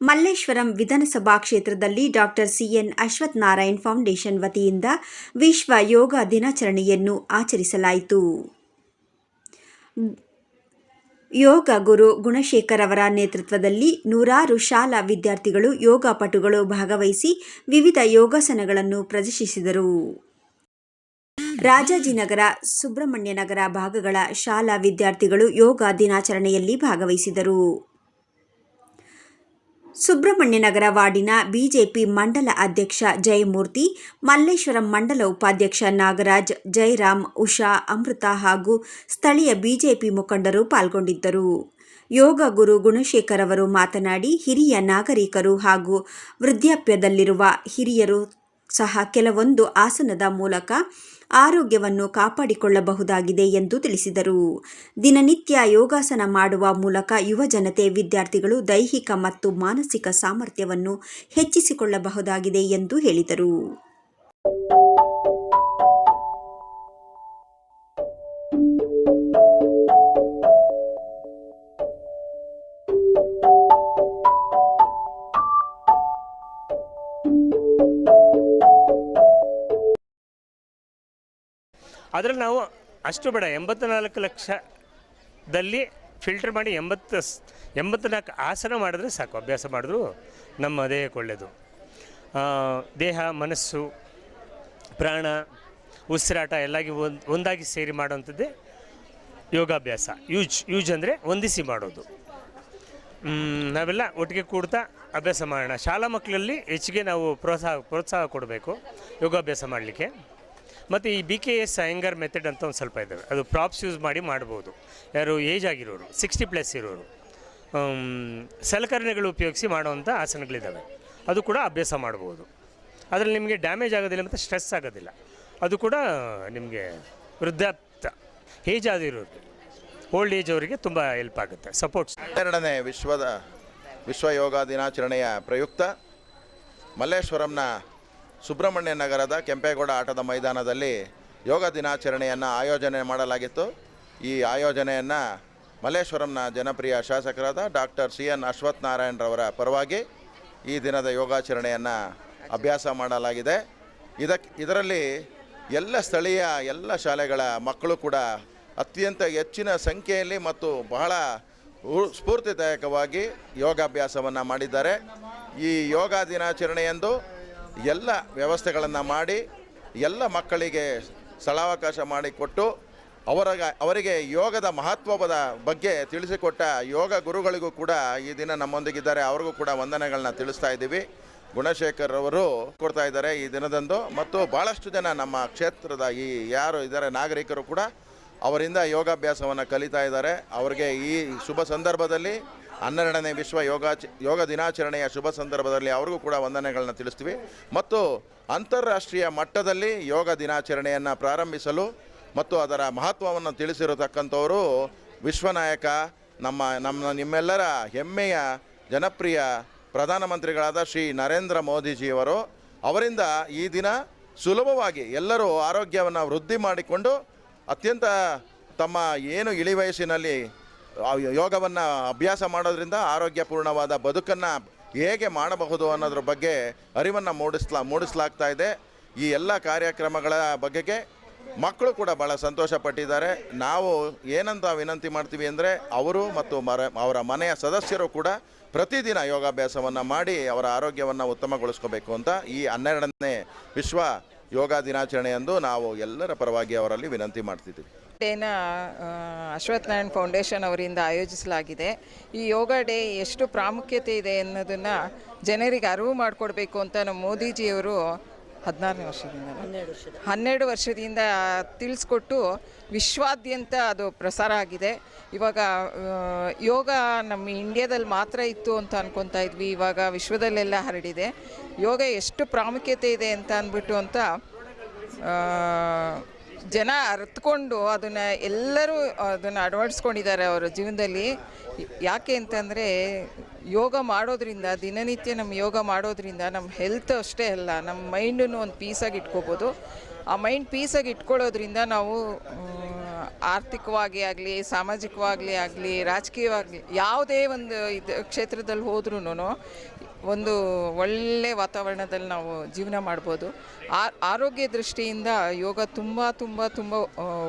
ಮಲ್ಲೇಶ್ವರಂ ವಿಧಾನಸಭಾ ಕ್ಷೇತ್ರದಲ್ಲಿ doctor CN Ashwath Narayan foundation ವತಿಯಿಂದ ವಿಶ್ವ ಯೋಗ ದಿನಾಚರಣೆಯನ್ನು ಆಚರಿಸಲಾಯಿತು. ಯೋಗ ಗುರು ಗುಣಶೇಖರ್ ಅವರ ನೇತೃತ್ವದಲ್ಲಿ ನೂರಾರು ಶಾಲಾ ವಿದ್ಯಾರ್ಥಿಗಳು, ಯೋಗ ಪಟುಗಳು ಭಾಗವಹಿಸಿ ವಿವಿಧ ಯೋಗಾಸನಗಳನ್ನು ಪ್ರದರ್ಶಿಸಿದರು. ರಾಜಾಜಿನಗರ, ಸುಬ್ರಹ್ಮಣ್ಯನಗರ ಭಾಗಗಳ ಶಾಲಾ ವಿದ್ಯಾರ್ಥಿಗಳು ಯೋಗ ದಿನಾಚರಣೆಯಲ್ಲಿ ಭಾಗವಹಿಸಿದರು. ಸುಬ್ರಹ್ಮಣ್ಯನಗರ ವಾರ್ಡಿನ ಬಿಜೆಪಿ ಮಂಡಲ ಅಧ್ಯಕ್ಷ ಜಯಮೂರ್ತಿ, ಮಲ್ಲೇಶ್ವರಂ ಮಂಡಲ ಉಪಾಧ್ಯಕ್ಷ ನಾಗರಾಜ್, ಜಯರಾಮ್, ಉಷಾ, ಅಮೃತ ಹಾಗೂ ಸ್ಥಳೀಯ ಬಿಜೆಪಿ ಮುಖಂಡರು ಪಾಲ್ಗೊಂಡಿದ್ದರು. ಯೋಗ ಗುರು ಗುಣಶೇಖರ್ ಅವರು ಮಾತನಾಡಿ, ಹಿರಿಯ ನಾಗರಿಕರು ಹಾಗೂ ವೃದ್ಧಾಪ್ಯದಲ್ಲಿರುವ ಹಿರಿಯರು ಸಹ ಕೆಲವೊಂದು ಆಸನದ ಮೂಲಕ ಆರೋಗ್ಯವನ್ನು ಕಾಪಾಡಿಕೊಳ್ಳಬಹುದಾಗಿದೆ ಎಂದು ತಿಳಿಸಿದರು. ದಿನನಿತ್ಯ ಯೋಗಾಸನ ಮಾಡುವ ಮೂಲಕ ಯುವ ಜನತೆ, ವಿದ್ಯಾರ್ಥಿಗಳು ದೈಹಿಕ ಮತ್ತು ಮಾನಸಿಕ ಸಾಮರ್ಥ್ಯವನ್ನು ಹೆಚ್ಚಿಸಿಕೊಳ್ಳಬಹುದಾಗಿದೆ ಎಂದು ಹೇಳಿದರು. ಅದರಲ್ಲಿ ನಾವು ಅಷ್ಟು ಬೇಡ, 84 ಲಕ್ಷದಲ್ಲಿ ಫಿಲ್ಟರ್ ಮಾಡಿ 84 ಆಸನ ಮಾಡಿದ್ರೆ ಸಾಕು. ಅಭ್ಯಾಸ ಮಾಡಿದ್ರು ನಮ್ಮ ದೇಹಕ್ಕೆ ಒಳ್ಳೆಯದು. ದೇಹ, ಮನಸ್ಸು, ಪ್ರಾಣ, ಉಸಿರಾಟ ಎಲ್ಲಾಗಿ ಒಂದಾಗಿ ಸೇರಿ ಮಾಡುವಂಥದ್ದೇ ಯೋಗಾಭ್ಯಾಸ. ಯೂಜ್ ಅಂದರೆ ಹೊಂದಿಸಿ ಮಾಡೋದು. ನಾವೆಲ್ಲ ಒಟ್ಟಿಗೆ ಕೂಡ್ತಾ ಅಭ್ಯಾಸ ಮಾಡೋಣ. ಶಾಲಾ ಮಕ್ಕಳಲ್ಲಿ ಹೆಚ್ಚಿಗೆ ನಾವು ಪ್ರೋತ್ಸಾಹ ಕೊಡಬೇಕು ಯೋಗಾಭ್ಯಾಸ ಮಾಡಲಿಕ್ಕೆ. ಮತ್ತು ಈ BKS ಅಯ್ಯಂಗಾರ್ ಮೆಥಡ್ ಅಂತ ಒಂದು ಸ್ವಲ್ಪ ಇದ್ದಾವೆ. ಅದು ಪ್ರಾಪ್ಸ್ ಯೂಸ್ ಮಾಡಿ ಮಾಡ್ಬೋದು. ಯಾರು ಏಜ್ ಆಗಿರೋರು, 60+ ಇರೋರು, ಸಲಕರಣೆಗಳು ಉಪಯೋಗಿಸಿ ಮಾಡುವಂಥ ಆಸನಗಳಿದ್ದಾವೆ. ಅದು ಕೂಡ ಅಭ್ಯಾಸ ಮಾಡ್ಬೋದು. ಅದರಲ್ಲಿ ನಿಮಗೆ ಡ್ಯಾಮೇಜ್ ಆಗೋದಿಲ್ಲ ಮತ್ತು ಸ್ಟ್ರೆಸ್ ಆಗೋದಿಲ್ಲ. ಅದು ಕೂಡ ನಿಮಗೆ ವೃದ್ಧಾಪ್ಯ, ಏಜ್ ಆಗಿರೋರಿಗೆ, ಓಲ್ಡ್ ಏಜ್ ಅವರಿಗೆ ತುಂಬ ಹೆಲ್ಪ್ ಆಗುತ್ತೆ, ಸಪೋರ್ಟ್ಸ್. 12ನೇ ವಿಶ್ವ ಯೋಗ ದಿನಾಚರಣೆಯ ಪ್ರಯುಕ್ತ ಮಲ್ಲೇಶ್ವರಂನ ಸುಬ್ರಹ್ಮಣ್ಯ ನಗರದ ಕೆಂಪೇಗೌಡ ಆಟದ ಮೈದಾನದಲ್ಲಿ ಯೋಗ ದಿನಾಚರಣೆಯನ್ನು ಆಯೋಜನೆ ಮಾಡಲಾಗಿತ್ತು. ಈ ಆಯೋಜನೆಯನ್ನು ಮಲ್ಲೇಶ್ವರಂನ ಜನಪ್ರಿಯ ಶಾಸಕರಾದ ಡಾಕ್ಟರ್ CN ಅಶ್ವಥ್ ನಾರಾಯಣ್ ರವರ ಪರವಾಗಿ ಈ ದಿನದ ಯೋಗಾಚರಣೆಯನ್ನು ಅಭ್ಯಾಸ ಮಾಡಲಾಗಿದೆ. ಇದರಲ್ಲಿ ಎಲ್ಲ ಸ್ಥಳೀಯ ಎಲ್ಲ ಶಾಲೆಗಳ ಮಕ್ಕಳು ಕೂಡ ಅತ್ಯಂತ ಹೆಚ್ಚಿನ ಸಂಖ್ಯೆಯಲ್ಲಿ ಮತ್ತು ಬಹಳ ಸ್ಫೂರ್ತಿದಾಯಕವಾಗಿ ಯೋಗಾಭ್ಯಾಸವನ್ನು ಮಾಡಿದ್ದಾರೆ. ಈ ಯೋಗ ದಿನಾಚರಣೆಯಂದು ಎಲ್ಲ ವ್ಯವಸ್ಥೆಗಳನ್ನು ಮಾಡಿ ಎಲ್ಲ ಮಕ್ಕಳಿಗೆ ಸ್ಥಳಾವಕಾಶ ಮಾಡಿಕೊಟ್ಟು ಅವರಿಗೆ ಯೋಗದ ಮಹತ್ವದ ಬಗ್ಗೆ ತಿಳಿಸಿಕೊಟ್ಟ ಯೋಗ ಗುರುಗಳಿಗೂ ಕೂಡ ಈ ದಿನ ನಮ್ಮೊಂದಿಗಿದ್ದಾರೆ. ಅವ್ರಿಗೂ ಕೂಡ ವಂದನೆಗಳನ್ನ ತಿಳಿಸ್ತಾ ಇದ್ದೀವಿ. ಗುಣಶೇಖರ್ ಅವರು ಕೊಡ್ತಾ ಇದ್ದಾರೆ ಈ ದಿನದಂದು. ಮತ್ತು ಭಾಳಷ್ಟು ಜನ ನಮ್ಮ ಕ್ಷೇತ್ರದ ಯಾರು ಇದ್ದಾರೆ ನಾಗರಿಕರು ಕೂಡ ಅವರಿಂದ ಯೋಗಾಭ್ಯಾಸವನ್ನು ಕಲಿತಾ ಇದ್ದಾರೆ. ಅವರಿಗೆ ಈ ಶುಭ ಸಂದರ್ಭದಲ್ಲಿ 12ನೇ ವಿಶ್ವ ಯೋಗ ದಿನಾಚರಣೆಯ ಶುಭ ಸಂದರ್ಭದಲ್ಲಿ ಅವ್ರಿಗೂ ಕೂಡ ವಂದನೆಗಳನ್ನ ತಿಳಿಸ್ತೀವಿ. ಮತ್ತು ಅಂತಾರಾಷ್ಟ್ರೀಯ ಮಟ್ಟದಲ್ಲಿ ಯೋಗ ದಿನಾಚರಣೆಯನ್ನು ಪ್ರಾರಂಭಿಸಲು ಮತ್ತು ಅದರ ಮಹತ್ವವನ್ನು ತಿಳಿಸಿರತಕ್ಕಂಥವರು ವಿಶ್ವನಾಯಕ, ನಿಮ್ಮೆಲ್ಲರ ಹೆಮ್ಮೆಯ ಜನಪ್ರಿಯ ಪ್ರಧಾನಮಂತ್ರಿಗಳಾದ ಶ್ರೀ ನರೇಂದ್ರ ಮೋದಿಜಿಯವರು. ಅವರಿಂದ ಈ ದಿನ ಸುಲಭವಾಗಿ ಎಲ್ಲರೂ ಆರೋಗ್ಯವನ್ನು ವೃದ್ಧಿ ಮಾಡಿಕೊಂಡು ಅತ್ಯಂತ ತಮ್ಮ ಏನು ಇಳಿ ವಯಸ್ಸಿನಲ್ಲಿ ಯೋಗವನ್ನು ಅಭ್ಯಾಸ ಮಾಡೋದ್ರಿಂದ ಆರೋಗ್ಯಪೂರ್ಣವಾದ ಬದುಕನ್ನು ಹೇಗೆ ಮಾಡಬಹುದು ಅನ್ನೋದ್ರ ಬಗ್ಗೆ ಅರಿವನ್ನು ಮೂಡಿಸಲಾಗ್ತಾ ಇದೆ. ಈ ಎಲ್ಲ ಕಾರ್ಯಕ್ರಮಗಳ ಬಗೆಗೆ ಮಕ್ಕಳು ಕೂಡ ಭಾಳ ಸಂತೋಷಪಟ್ಟಿದ್ದಾರೆ. ನಾವು ಏನಂತ ವಿನಂತಿ ಮಾಡ್ತೀವಿ ಅಂದರೆ ಅವರು ಮತ್ತು ಅವರ ಮನೆಯ ಸದಸ್ಯರು ಕೂಡ ಪ್ರತಿದಿನ ಯೋಗಾಭ್ಯಾಸವನ್ನು ಮಾಡಿ ಅವರ ಆರೋಗ್ಯವನ್ನು ಉತ್ತಮಗೊಳಿಸ್ಕೋಬೇಕು ಅಂತ ಈ 12ನೇ ವಿಶ್ವ ಯೋಗ ದಿನಾಚರಣೆಯಂದು ನಾವು ಎಲ್ಲರ ಪರವಾಗಿ ಅವರಲ್ಲಿ ವಿನಂತಿ ಮಾಡ್ತಿದ್ದೀವಿ. ಅಶ್ವಥ್ ನಾರಾಯಣ್ ಫೌಂಡೇಶನ್ ಅವರಿಂದ ಆಯೋಜಿಸಲಾಗಿದೆ. ಈ ಯೋಗ ಡೇ ಎಷ್ಟು ಪ್ರಾಮುಖ್ಯತೆ ಇದೆ ಅನ್ನೋದನ್ನು ಜನರಿಗೆ ಅರಿವು ಮಾಡಿಕೊಡ್ಬೇಕು ಅಂತ ನಮ್ಮ ಮೋದಿಜಿಯವರು 12 ವರ್ಷದಿಂದ ತಿಳಿಸ್ಕೊಟ್ಟು ವಿಶ್ವಾದ್ಯಂತ ಅದು ಪ್ರಸಾರ ಆಗಿದೆ. ಇವಾಗ ಯೋಗ ನಮ್ಮ ಇಂಡಿಯಾದಲ್ಲಿ ಮಾತ್ರ ಇತ್ತು ಅಂತ ಅನ್ಕೊತಾ ಇದ್ವಿ, ಇವಾಗ ವಿಶ್ವದಲ್ಲೆಲ್ಲ ಹರಡಿದೆ. ಯೋಗ ಎಷ್ಟು ಪ್ರಾಮುಖ್ಯತೆ ಇದೆ ಅಂತ ಅಂದ್ಬಿಟ್ಟು ಅಂತ ಜನ ಅರ್ಥಕೊಂಡು ಎಲ್ಲರೂ ಅದನ್ನು ಅಳವಡಿಸ್ಕೊಂಡಿದ್ದಾರೆ ಅವರ ಜೀವನದಲ್ಲಿ. ಯಾಕೆ ಅಂತಂದರೆ ಯೋಗ ಮಾಡೋದ್ರಿಂದ, ದಿನನಿತ್ಯ ನಮ್ಮ ಯೋಗ ಮಾಡೋದ್ರಿಂದ ನಮ್ಮ ಹೆಲ್ತ್ ಅಷ್ಟೇ ಅಲ್ಲ, ನಮ್ಮ ಮೈಂಡನ್ನು ಒಂದು ಪೀಸಾಗಿ ಇಟ್ಕೋಬೋದು. ಆ ಮೈಂಡ್ ಪೀಸಾಗಿ ಇಟ್ಕೊಳ್ಳೋದ್ರಿಂದ ನಾವು ಆರ್ಥಿಕವಾಗಿ ಆಗಲಿ, ಸಾಮಾಜಿಕವಾಗಿ ಆಗಲಿ, ರಾಜಕೀಯವಾಗಲಿ ಯಾವುದೇ ಒಂದು ಕ್ಷೇತ್ರದಲ್ಲಿ ಹೋದ್ರೂ ಒಂದು ಒಳ್ಳೆಯ ವಾತಾವರಣದಲ್ಲಿ ನಾವು ಜೀವನ ಮಾಡ್ಬೋದು. ಆರೋಗ್ಯ ದೃಷ್ಟಿಯಿಂದ ಯೋಗ ತುಂಬ ತುಂಬ ತುಂಬ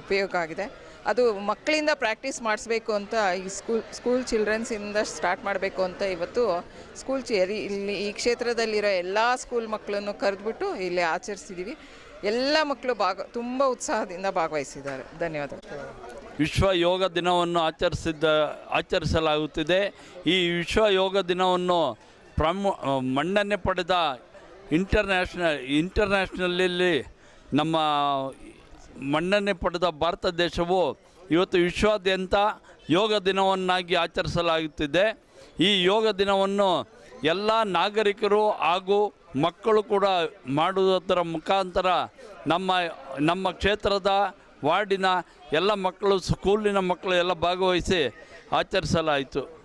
ಉಪಯೋಗ ಆಗಿದೆ. ಅದು ಮಕ್ಕಳಿಂದ ಪ್ರಾಕ್ಟೀಸ್ ಮಾಡಿಸ್ಬೇಕು ಅಂತ ಈ ಸ್ಕೂಲ್ ಚಿಲ್ಡ್ರನ್ಸಿಂದ ಸ್ಟಾರ್ಟ್ ಮಾಡಬೇಕು ಅಂತ ಇವತ್ತು ಇಲ್ಲಿ ಈ ಕ್ಷೇತ್ರದಲ್ಲಿರೋ ಎಲ್ಲ ಸ್ಕೂಲ್ ಮಕ್ಕಳನ್ನು ಕರೆದುಬಿಟ್ಟು ಇಲ್ಲಿ ಆಚರಿಸಿದ್ದೀವಿ. ಎಲ್ಲ ಮಕ್ಕಳು ತುಂಬ ಉತ್ಸಾಹದಿಂದ ಭಾಗವಹಿಸಿದ್ದಾರೆ. ಧನ್ಯವಾದಗಳು. ವಿಶ್ವ ಯೋಗ ದಿನವನ್ನು ಆಚರಿಸಲಾಗುತ್ತಿದೆ. ಈ ವಿಶ್ವ ಯೋಗ ದಿನವನ್ನು ಮನ್ನಣೆ ಪಡೆದ ಇಂಟರ್ನ್ಯಾಷನಲಲ್ಲಿ ನಮ್ಮ ಮನ್ನಣೆ ಪಡೆದ ಭಾರತ ದೇಶವು ಇವತ್ತು ವಿಶ್ವಾದ್ಯಂತ ಯೋಗ ದಿನವನ್ನಾಗಿ ಆಚರಿಸಲಾಗುತ್ತಿದೆ. ಈ ಯೋಗ ದಿನವನ್ನು ಎಲ್ಲ ನಾಗರಿಕರು ಹಾಗೂ ಮಕ್ಕಳು ಕೂಡ ಮಾಡುವುದರ ಮುಖಾಂತರ ನಮ್ಮ ಕ್ಷೇತ್ರದ ವಾರ್ಡಿನ ಎಲ್ಲ ಮಕ್ಕಳು, ಸ್ಕೂಲಿನ ಮಕ್ಕಳು ಎಲ್ಲ ಭಾಗವಹಿಸಿ ಆಚರಿಸಲಾಯಿತು.